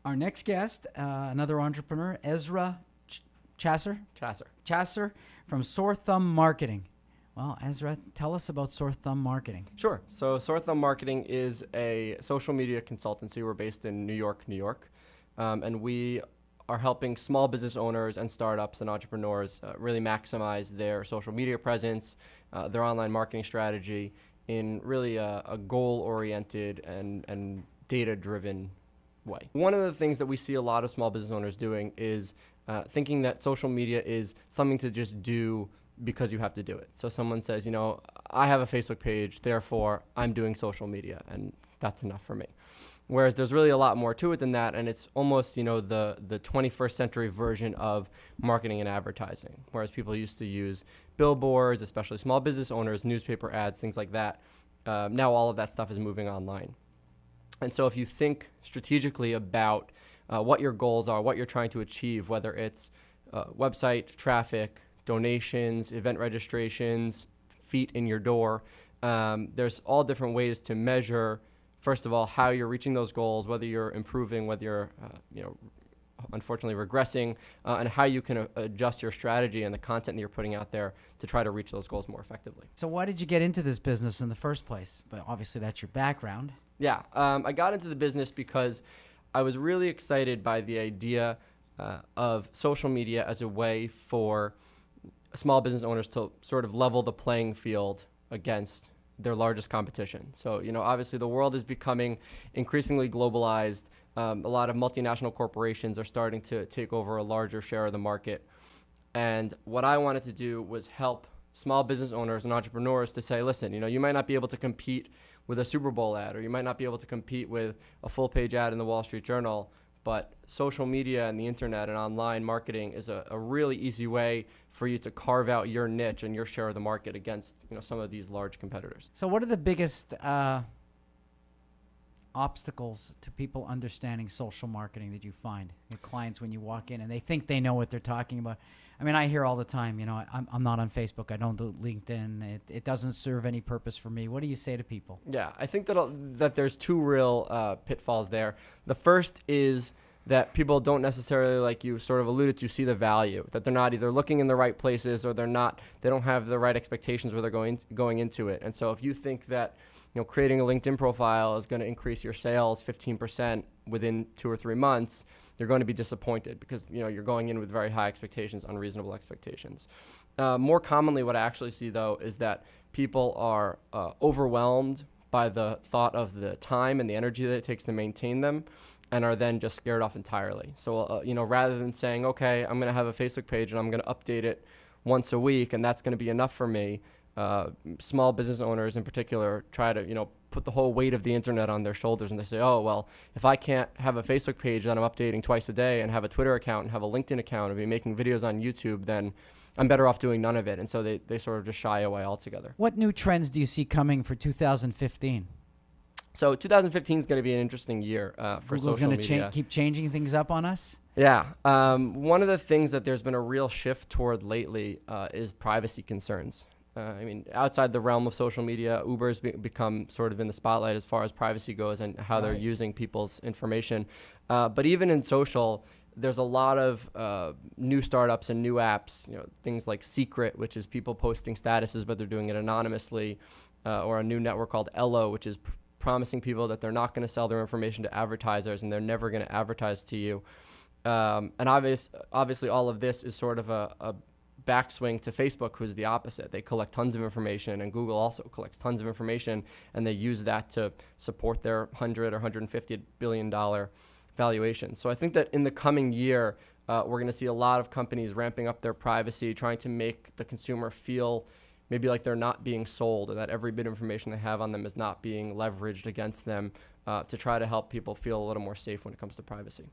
Our next guest, another entrepreneur, Ezra Chasser. Chasser from Sore Thumb Marketing. Well, Ezra, tell us about Sore Thumb Marketing. Sure. So Sore Thumb Marketing is a social media consultancy. We're based in New York, and we are helping small business owners and startups and entrepreneurs really maximize their social media presence, their online marketing strategy in really a goal-oriented and data-driven way. One of the things that we see a lot of small business owners doing is thinking that social media is something to just do because you have to do it. So someone says, I have a Facebook page, therefore I'm doing social media, and that's enough for me. Whereas there's really a lot more to it than that, and it's almost, the 21st century version of marketing and advertising. Whereas people used to use billboards, especially small business owners, newspaper ads, things like that. Now all of that stuff is moving online. And so if you think strategically about what your goals are, what you're trying to achieve, whether it's website traffic, donations, event registrations, feet in your door, there's all different ways to measure, first of all, how you're reaching those goals, whether you're improving, whether you're unfortunately regressing, and how you can adjust your strategy and the content that you're putting out there to try to reach those goals more effectively. So why did you get into this business in the first place? But obviously that's your background. Yeah, I got into the business because I was really excited by the idea of social media as a way for small business owners to sort of level the playing field against their largest competition. So, obviously the world is becoming increasingly globalized. A lot of multinational corporations are starting to take over a larger share of the market. And what I wanted to do was help small business owners and entrepreneurs to say, listen, you might not be able to compete with a Super Bowl ad, or you might not be able to compete with a full-page ad in the Wall Street Journal, but social media and the internet and online marketing is a really easy way for you to carve out your niche and your share of the market against some of these large competitors. So what are the biggest obstacles to people understanding social marketing that you find? The clients, when you walk in and they think they know what they're talking about. I mean, I hear all the time, I'm not on Facebook. I don't do LinkedIn. It doesn't serve any purpose for me. What do you say to people? Yeah, I think that there's two real pitfalls there. The first is that people don't necessarily, like you sort of alluded to, see the value, that they're not either looking in the right places or they don't have the right expectations where they're going into it. And so if you think that creating a LinkedIn profile is going to increase your sales 15% within 2 or 3 months, you're going to be disappointed because you're going in with very high expectations, unreasonable expectations. More commonly, what I actually see though is that people are overwhelmed by the thought of the time and the energy that it takes to maintain them, and are then just scared off entirely. So rather than saying, okay, I'm going to have a Facebook page and I'm going to update it once a week, and that's going to be enough for me. Small business owners in particular try to put the whole weight of the internet on their shoulders, and they say, oh, well, if I can't have a Facebook page that I'm updating twice a day and have a Twitter account and have a LinkedIn account and be making videos on YouTube, then I'm better off doing none of it. And so they sort of just shy away altogether. What new trends do you see coming for 2015? So 2015 is going to be an interesting year for Google's social going media. to keep changing things up on us? Yeah. One of the things that there's been a real shift toward lately is privacy concerns. Outside the realm of social media, Uber's become sort of in the spotlight as far as privacy goes and how they're using people's information. But even in social, there's a lot of new startups and new apps, things like Secret, which is people posting statuses, but they're doing it anonymously, or a new network called Ello, which is promising people that they're not going to sell their information to advertisers and they're never going to advertise to you. And obviously all of this is sort of a backswing to Facebook, who's the opposite. They collect tons of information, and Google also collects tons of information, and they use that to support their $100 or $150 billion valuation. So I think that in the coming year, we're going to see a lot of companies ramping up their privacy, trying to make the consumer feel maybe like they're not being sold, or that every bit of information they have on them is not being leveraged against them, to try to help people feel a little more safe when it comes to privacy.